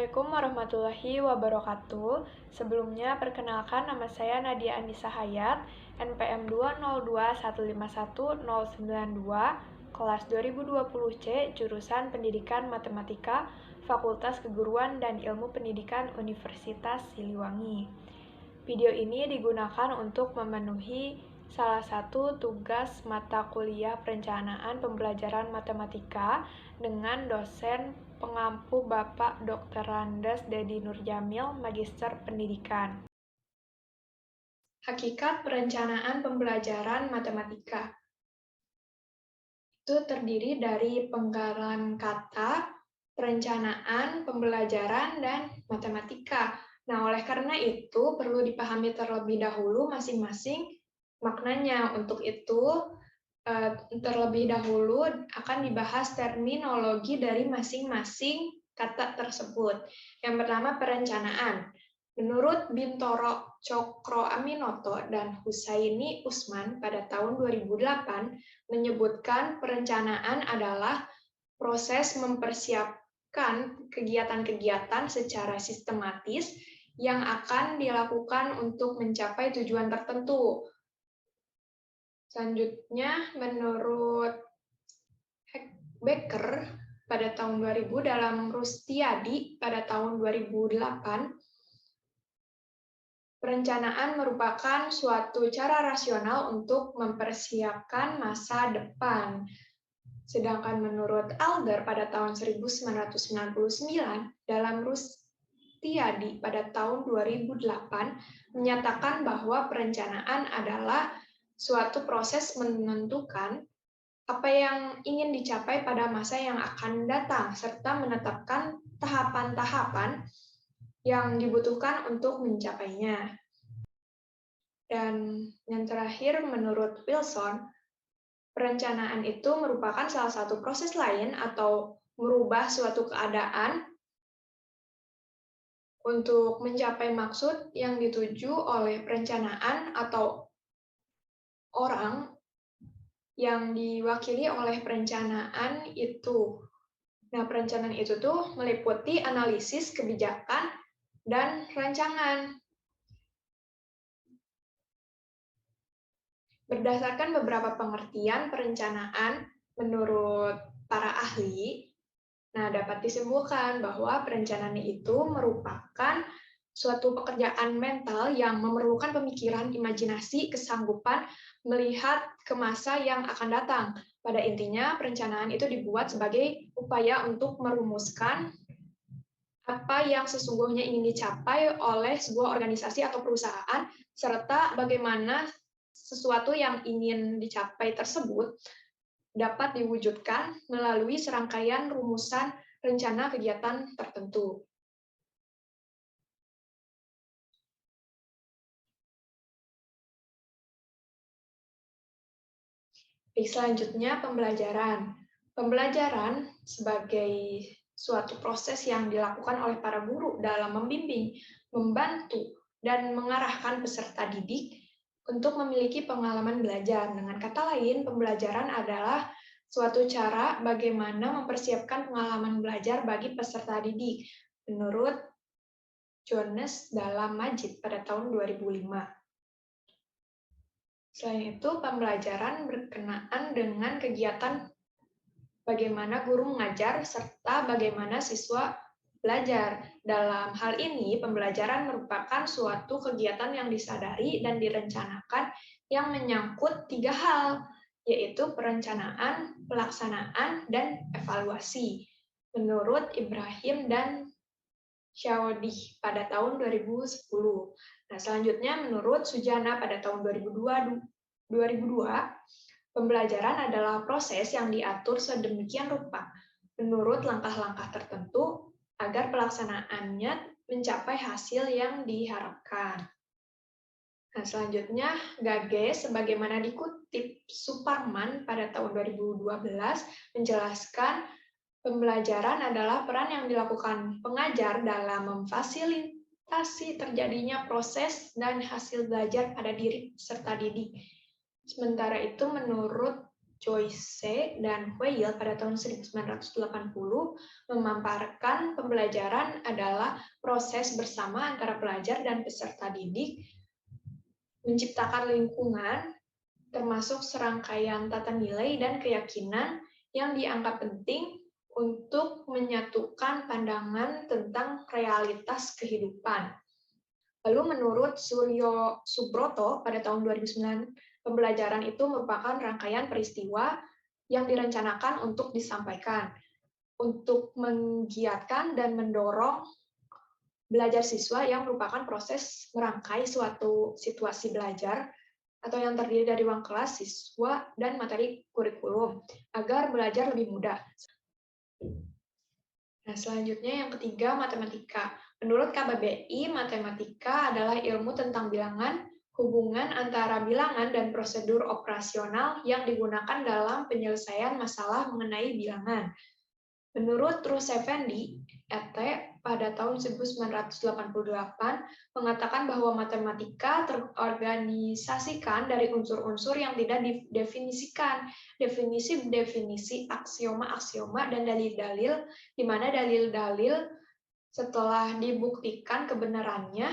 Assalamualaikum warahmatullahi wabarakatuh. Sebelumnya, perkenalkan nama saya Nadia Anissa Hayat, NPM 202151092, kelas 2020C, jurusan Pendidikan Matematika, Fakultas Keguruan dan Ilmu Pendidikan Universitas Siliwangi. Video ini digunakan untuk memenuhi salah satu tugas mata kuliah perencanaan pembelajaran matematika dengan dosen pengampu Bapak Dr. Randes Dedi Nurjamil, Magister Pendidikan. Hakikat perencanaan pembelajaran matematika itu terdiri dari penggalan kata, perencanaan, pembelajaran, dan matematika. Nah, oleh karena itu perlu dipahami terlebih dahulu masing-masing maknanya. Untuk itu, terlebih dahulu akan dibahas terminologi dari masing-masing kata tersebut. Yang pertama, perencanaan. Menurut Bintoro Cokroaminoto dan Husaini Usman pada tahun 2008 menyebutkan perencanaan adalah proses mempersiapkan kegiatan-kegiatan secara sistematis yang akan dilakukan untuk mencapai tujuan tertentu. Selanjutnya, menurut Becker pada tahun 2000 dalam Rustiadi pada tahun 2008, perencanaan merupakan suatu cara rasional untuk mempersiapkan masa depan. Sedangkan menurut Alder pada tahun 1999 dalam Rustiadi pada tahun 2008 menyatakan bahwa perencanaan adalah suatu proses menentukan apa yang ingin dicapai pada masa yang akan datang, serta menetapkan tahapan-tahapan yang dibutuhkan untuk mencapainya. Dan yang terakhir, menurut Wilson, perencanaan itu merupakan salah satu proses lain atau merubah suatu keadaan untuk mencapai maksud yang dituju oleh perencanaan atau orang yang diwakili oleh perencanaan itu. Nah, perencanaan itu tuh meliputi analisis kebijakan dan rancangan. Berdasarkan beberapa pengertian perencanaan menurut para ahli, nah dapat disimpulkan bahwa perencanaan itu merupakan suatu pekerjaan mental yang memerlukan pemikiran, imajinasi, kesanggupan melihat ke masa yang akan datang. Pada intinya, perencanaan itu dibuat sebagai upaya untuk merumuskan apa yang sesungguhnya ingin dicapai oleh sebuah organisasi atau perusahaan, serta bagaimana sesuatu yang ingin dicapai tersebut dapat diwujudkan melalui serangkaian rumusan rencana kegiatan tertentu. Selanjutnya, pembelajaran. Pembelajaran sebagai suatu proses yang dilakukan oleh para guru dalam membimbing, membantu, dan mengarahkan peserta didik untuk memiliki pengalaman belajar. Dengan kata lain, pembelajaran adalah suatu cara bagaimana mempersiapkan pengalaman belajar bagi peserta didik, menurut Jones dalam Majid pada tahun 2005. Selain itu, pembelajaran berkenaan dengan kegiatan bagaimana guru mengajar serta bagaimana siswa belajar. Dalam hal ini, pembelajaran merupakan suatu kegiatan yang disadari dan direncanakan yang menyangkut tiga hal, yaitu perencanaan, pelaksanaan, dan evaluasi. Menurut Ibrahim dan Syawadih pada tahun 2010. Nah, selanjutnya menurut Sujana pada tahun 2002, pembelajaran adalah proses yang diatur sedemikian rupa menurut langkah-langkah tertentu agar pelaksanaannya mencapai hasil yang diharapkan. Nah, selanjutnya Gage sebagaimana dikutip Suparman pada tahun 2012 menjelaskan pembelajaran adalah peran yang dilakukan pengajar dalam memfasilitasi terjadinya proses dan hasil belajar pada diri peserta didik. Sementara itu, menurut Joyce dan Weil pada tahun 1980 memaparkan pembelajaran adalah proses bersama antara pelajar dan peserta didik menciptakan lingkungan termasuk serangkaian tata nilai dan keyakinan yang dianggap penting untuk menyatukan pandangan tentang realitas kehidupan. Lalu menurut Suryo Subroto pada tahun 2009, pembelajaran itu merupakan rangkaian peristiwa yang direncanakan untuk disampaikan, untuk menggiatkan dan mendorong belajar siswa yang merupakan proses merangkai suatu situasi belajar atau yang terdiri dari ruang kelas, siswa, dan materi kurikulum, agar belajar lebih mudah. Nah, selanjutnya yang ketiga, matematika. Menurut KBBI, matematika adalah ilmu tentang bilangan, hubungan antara bilangan dan prosedur operasional yang digunakan dalam penyelesaian masalah mengenai bilangan. Menurut Ruth Effendi, ET pada tahun 1988 mengatakan bahwa matematika terorganisasikan dari unsur-unsur yang tidak didefinisikan, definisi-definisi, aksioma-aksioma, dan dalil-dalil, di mana dalil-dalil setelah dibuktikan kebenarannya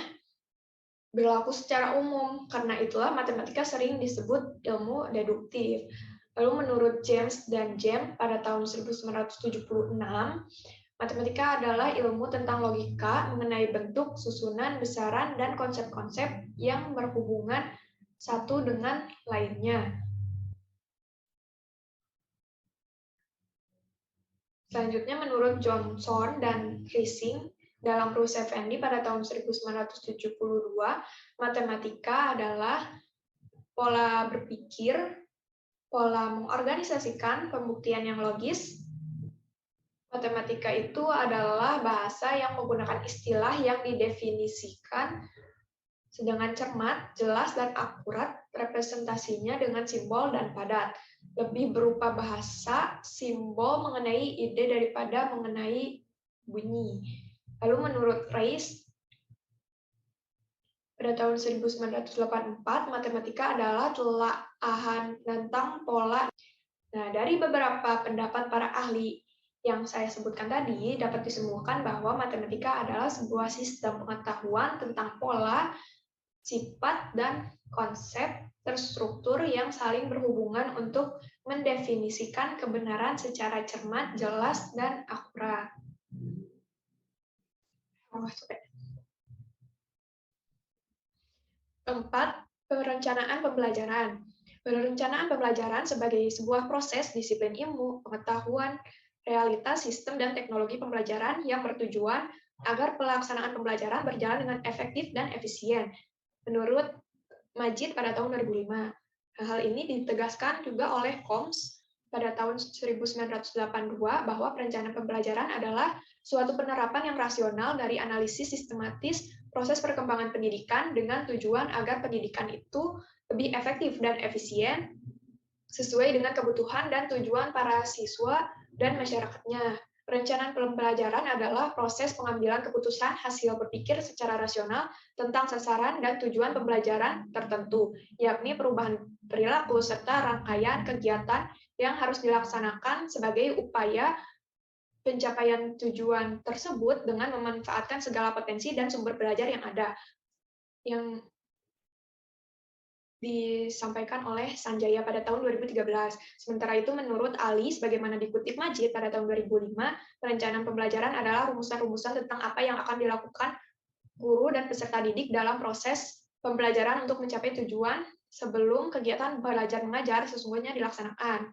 berlaku secara umum. Karena itulah matematika sering disebut ilmu deduktif. Lalu menurut James dan James pada tahun 1976, matematika adalah ilmu tentang logika mengenai bentuk, susunan, besaran, dan konsep-konsep yang berhubungan satu dengan lainnya. Selanjutnya menurut Johnson dan Rising dalam Ruth Effendi pada tahun 1972, matematika adalah pola berpikir, pola mengorganisasikan pembuktian yang logis. Matematika itu adalah bahasa yang menggunakan istilah yang didefinisikan sedangkan cermat, jelas, dan akurat representasinya dengan simbol dan padat. Lebih berupa bahasa, simbol mengenai ide daripada mengenai bunyi. Lalu menurut Reis, pada tahun 1984, matematika adalah telaahan tentang pola. Nah, dari beberapa pendapat para ahli yang saya sebutkan tadi, dapat disimpulkan bahwa matematika adalah sebuah sistem pengetahuan tentang pola, sifat, dan konsep terstruktur yang saling berhubungan untuk mendefinisikan kebenaran secara cermat, jelas, dan akurat. Keempat, perencanaan pembelajaran. Perencanaan pembelajaran sebagai sebuah proses disiplin ilmu, pengetahuan, realitas, sistem, dan teknologi pembelajaran yang bertujuan agar pelaksanaan pembelajaran berjalan dengan efektif dan efisien. Menurut Majid pada tahun 2005. Hal ini ditegaskan juga oleh Combs pada tahun 1982 bahwa perencanaan pembelajaran adalah suatu penerapan yang rasional dari analisis sistematis proses perkembangan pendidikan dengan tujuan agar pendidikan itu lebih efektif dan efisien sesuai dengan kebutuhan dan tujuan para siswa dan masyarakatnya. Perencanaan pembelajaran adalah proses pengambilan keputusan hasil berpikir secara rasional tentang sasaran dan tujuan pembelajaran tertentu, yakni perubahan perilaku serta rangkaian kegiatan yang harus dilaksanakan sebagai upaya pencapaian tujuan tersebut dengan memanfaatkan segala potensi dan sumber belajar yang ada. Yang disampaikan oleh Sanjaya pada tahun 2013. Sementara itu, menurut Ali, sebagaimana dikutip Majid pada tahun 2005, perencanaan pembelajaran adalah rumusan-rumusan tentang apa yang akan dilakukan guru dan peserta didik dalam proses pembelajaran untuk mencapai tujuan sebelum kegiatan belajar mengajar sesungguhnya dilaksanakan.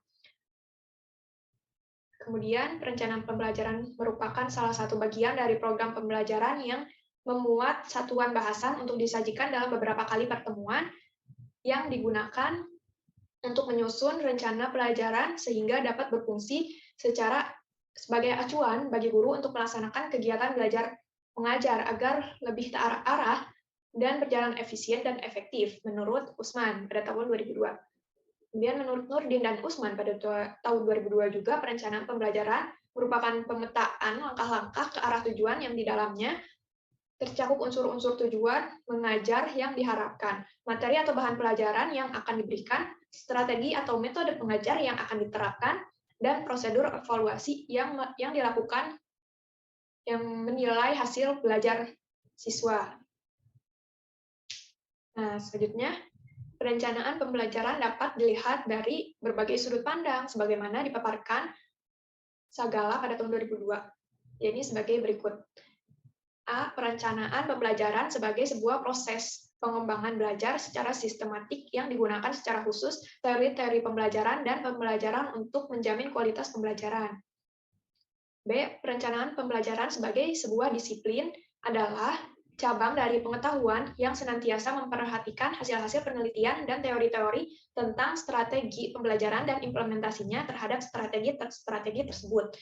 Kemudian, perencanaan pembelajaran merupakan salah satu bagian dari program pembelajaran yang memuat satuan bahasan untuk disajikan dalam beberapa kali pertemuan yang digunakan untuk menyusun rencana pelajaran sehingga dapat berfungsi sebagai acuan bagi guru untuk melaksanakan kegiatan belajar mengajar agar lebih terarah dan berjalan efisien dan efektif menurut Usman pada tahun 2002. Kemudian menurut Nurdin dan Usman pada tahun 2002 juga perencanaan pembelajaran merupakan pemetaan langkah-langkah ke arah tujuan yang di dalamnya tercakup unsur-unsur tujuan mengajar yang diharapkan, materi atau bahan pelajaran yang akan diberikan, strategi atau metode pengajar yang akan diterapkan, dan prosedur evaluasi yang dilakukan yang menilai hasil belajar siswa. Nah, selanjutnya, perencanaan pembelajaran dapat dilihat dari berbagai sudut pandang, sebagaimana dipaparkan Sagala pada tahun 2002. Ini sebagai berikut. A. Perencanaan pembelajaran sebagai sebuah proses pengembangan belajar secara sistematik yang digunakan secara khusus teori-teori pembelajaran dan pembelajaran untuk menjamin kualitas pembelajaran. B. Perencanaan pembelajaran sebagai sebuah disiplin adalah cabang dari pengetahuan yang senantiasa memperhatikan hasil-hasil penelitian dan teori-teori tentang strategi pembelajaran dan implementasinya terhadap strategi tersebut.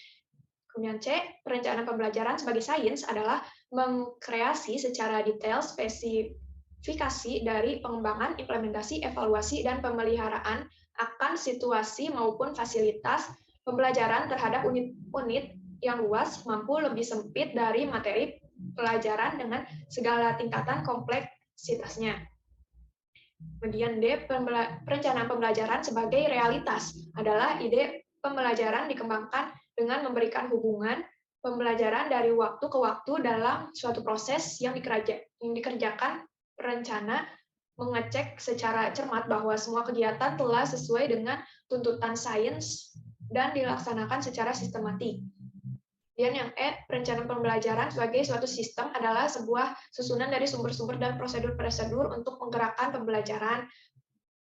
Kemudian C, perencanaan pembelajaran sebagai sains adalah mengkreasi secara detail spesifikasi dari pengembangan, implementasi, evaluasi, dan pemeliharaan akan situasi maupun fasilitas pembelajaran terhadap unit-unit yang luas, mampu lebih sempit dari materi pelajaran dengan segala tingkatan kompleksitasnya. Kemudian D, perencanaan pembelajaran sebagai realitas adalah ide pembelajaran dikembangkan dengan memberikan hubungan pembelajaran dari waktu ke waktu dalam suatu proses yang dikerjakan perencana mengecek secara cermat bahwa semua kegiatan telah sesuai dengan tuntutan sains dan dilaksanakan secara sistematik. Kemudian yang E, perencanaan pembelajaran sebagai suatu sistem adalah sebuah susunan dari sumber-sumber dan prosedur-prosedur untuk menggerakkan pembelajaran,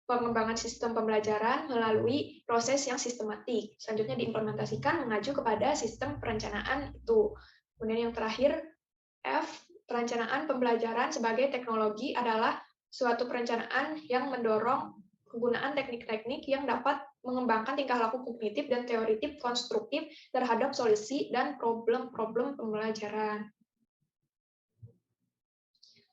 pengembangan sistem pembelajaran melalui proses yang sistematik. Selanjutnya diimplementasikan mengacu kepada sistem perencanaan itu. Kemudian yang terakhir, F, perencanaan pembelajaran sebagai teknologi adalah suatu perencanaan yang mendorong penggunaan teknik-teknik yang dapat mengembangkan tingkah laku kognitif dan teoritik konstruktif terhadap solusi dan problem-problem pembelajaran.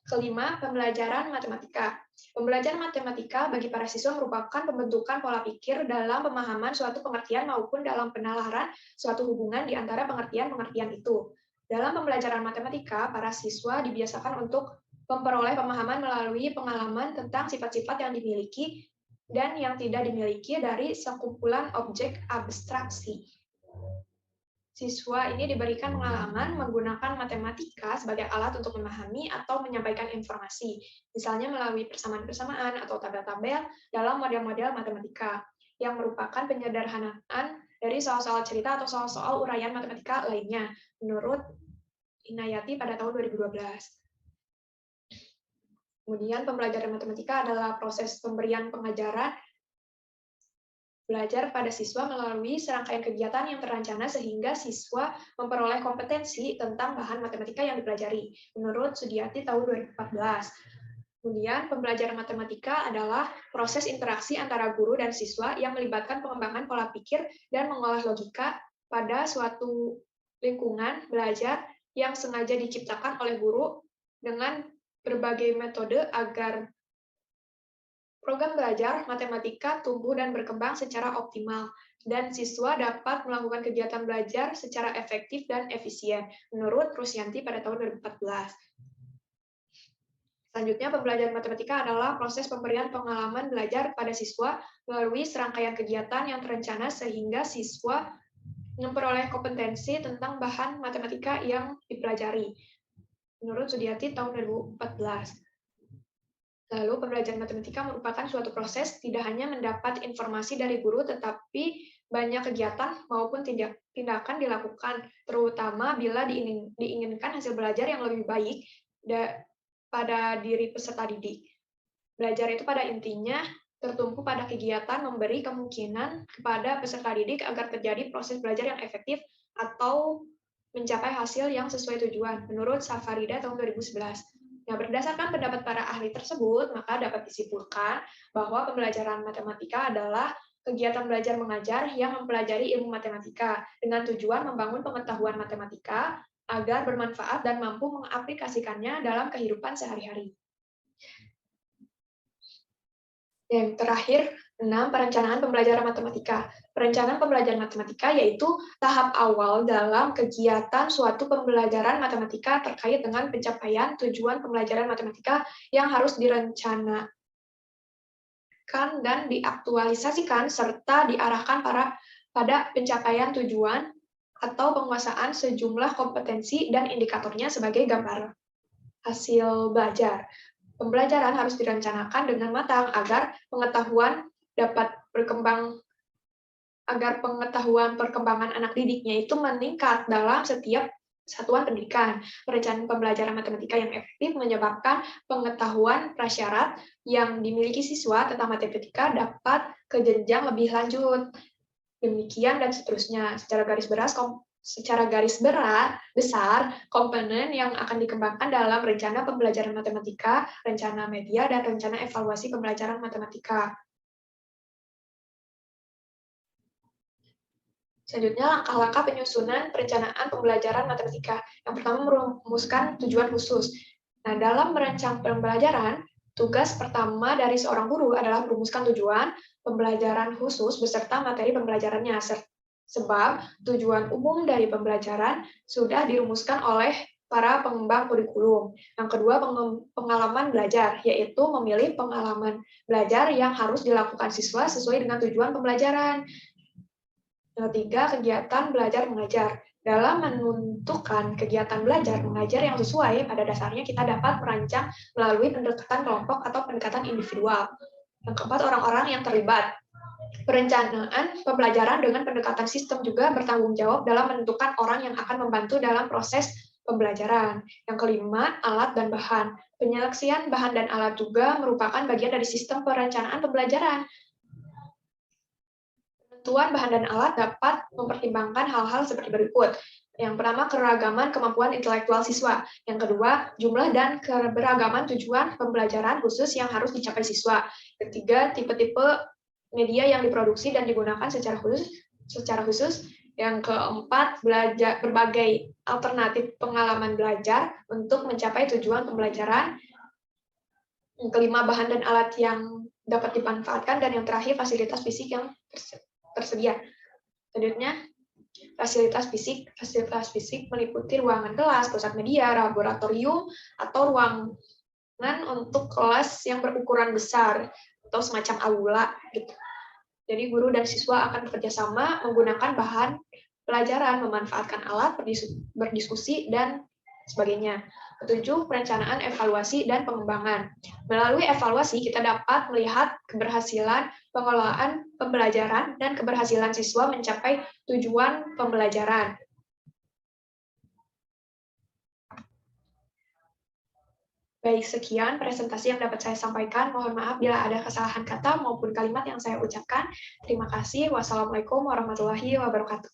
Kelima, pembelajaran matematika. Pembelajaran matematika bagi para siswa merupakan pembentukan pola pikir dalam pemahaman suatu pengertian maupun dalam penalaran suatu hubungan di antara pengertian-pengertian itu. Dalam pembelajaran matematika, para siswa dibiasakan untuk memperoleh pemahaman melalui pengalaman tentang sifat-sifat yang dimiliki dan yang tidak dimiliki dari sekumpulan objek abstraksi. Siswa ini diberikan pengalaman menggunakan matematika sebagai alat untuk memahami atau menyampaikan informasi, misalnya melalui persamaan-persamaan atau tabel-tabel dalam model-model matematika, yang merupakan penyederhanaan dari soal-soal cerita atau soal-soal uraian matematika lainnya, menurut Inayati pada tahun 2012. Kemudian pembelajaran matematika adalah proses pemberian pengajaran belajar pada siswa melalui serangkaian kegiatan yang terencana sehingga siswa memperoleh kompetensi tentang bahan matematika yang dipelajari, menurut Sudiati tahun 2014. Kemudian, pembelajaran matematika adalah proses interaksi antara guru dan siswa yang melibatkan pengembangan pola pikir dan mengolah logika pada suatu lingkungan belajar yang sengaja diciptakan oleh guru dengan berbagai metode agar program belajar matematika tumbuh dan berkembang secara optimal, dan siswa dapat melakukan kegiatan belajar secara efektif dan efisien, menurut Rusyanti pada tahun 2014. Selanjutnya, pembelajaran matematika adalah proses pemberian pengalaman belajar pada siswa melalui serangkaian kegiatan yang terencana sehingga siswa memperoleh kompetensi tentang bahan matematika yang dipelajari, menurut Sudiati tahun 2014. Lalu, pembelajaran matematika merupakan suatu proses tidak hanya mendapat informasi dari guru, tetapi banyak kegiatan maupun tindakan dilakukan, terutama bila diinginkan hasil belajar yang lebih baik pada diri peserta didik. Belajar itu pada intinya tertumpu pada kegiatan memberi kemungkinan kepada peserta didik agar terjadi proses belajar yang efektif atau mencapai hasil yang sesuai tujuan, menurut Safarida tahun 2011. Nah, berdasarkan pendapat para ahli tersebut, maka dapat disimpulkan bahwa pembelajaran matematika adalah kegiatan belajar mengajar yang mempelajari ilmu matematika dengan tujuan membangun pengetahuan matematika agar bermanfaat dan mampu mengaplikasikannya dalam kehidupan sehari-hari. Yang terakhir, 6. Perencanaan pembelajaran matematika. Perencanaan pembelajaran matematika yaitu tahap awal dalam kegiatan suatu pembelajaran matematika terkait dengan pencapaian tujuan pembelajaran matematika yang harus direncanakan dan diaktualisasikan serta diarahkan pada pencapaian tujuan atau penguasaan sejumlah kompetensi dan indikatornya sebagai gambar hasil belajar. Pembelajaran harus direncanakan dengan matang agar pengetahuan perkembangan anak didiknya itu meningkat dalam setiap satuan pendidikan. Perencanaan pembelajaran matematika yang efektif menyebabkan pengetahuan prasyarat yang dimiliki siswa tentang matematika dapat ke jenjang lebih lanjut. Demikian dan seterusnya. Secara garis besar, komponen yang akan dikembangkan dalam rencana pembelajaran matematika, rencana media, dan rencana evaluasi pembelajaran matematika. Selanjutnya, langkah-langkah penyusunan perencanaan pembelajaran matematika. Yang pertama, merumuskan tujuan khusus. Nah, dalam merancang pembelajaran, tugas pertama dari seorang guru adalah merumuskan tujuan pembelajaran khusus beserta materi pembelajarannya. Sebab tujuan umum dari pembelajaran sudah dirumuskan oleh para pengembang kurikulum. Yang kedua, pengalaman belajar, yaitu memilih pengalaman belajar yang harus dilakukan siswa sesuai dengan tujuan pembelajaran. Yang ketiga, kegiatan belajar mengajar. Dalam menentukan kegiatan belajar mengajar yang sesuai, pada dasarnya kita dapat merancang melalui pendekatan kelompok atau pendekatan individual. Yang keempat, orang-orang yang terlibat. Perencanaan pembelajaran dengan pendekatan sistem juga bertanggung jawab dalam menentukan orang yang akan membantu dalam proses pembelajaran. Yang kelima, alat dan bahan. Penyeleksian bahan dan alat juga merupakan bagian dari sistem perencanaan pembelajaran. Penentuan bahan dan alat dapat mempertimbangkan hal-hal seperti berikut. Yang pertama, keragaman kemampuan intelektual siswa. Yang kedua, jumlah dan keberagaman tujuan pembelajaran khusus yang harus dicapai siswa. Ketiga, tipe-tipe media yang diproduksi dan digunakan secara khusus. Yang keempat, berbagai alternatif pengalaman belajar untuk mencapai tujuan pembelajaran. Yang kelima, bahan dan alat yang dapat dimanfaatkan. Dan yang terakhir, fasilitas fisik yang tersedia. Selanjutnya, fasilitas fisik meliputi ruangan kelas, pusat media, laboratorium, atau ruangan untuk kelas yang berukuran besar atau semacam aula gitu. Jadi guru dan siswa akan bekerja sama menggunakan bahan pelajaran, memanfaatkan alat, berdiskusi, dan sebagainya. Ketujuh, perencanaan, evaluasi, dan pengembangan. Melalui evaluasi, kita dapat melihat keberhasilan pengelolaan pembelajaran dan keberhasilan siswa mencapai tujuan pembelajaran. Baik, sekian presentasi yang dapat saya sampaikan. Mohon maaf bila ada kesalahan kata maupun kalimat yang saya ucapkan. Terima kasih. Wassalamualaikum warahmatullahi wabarakatuh.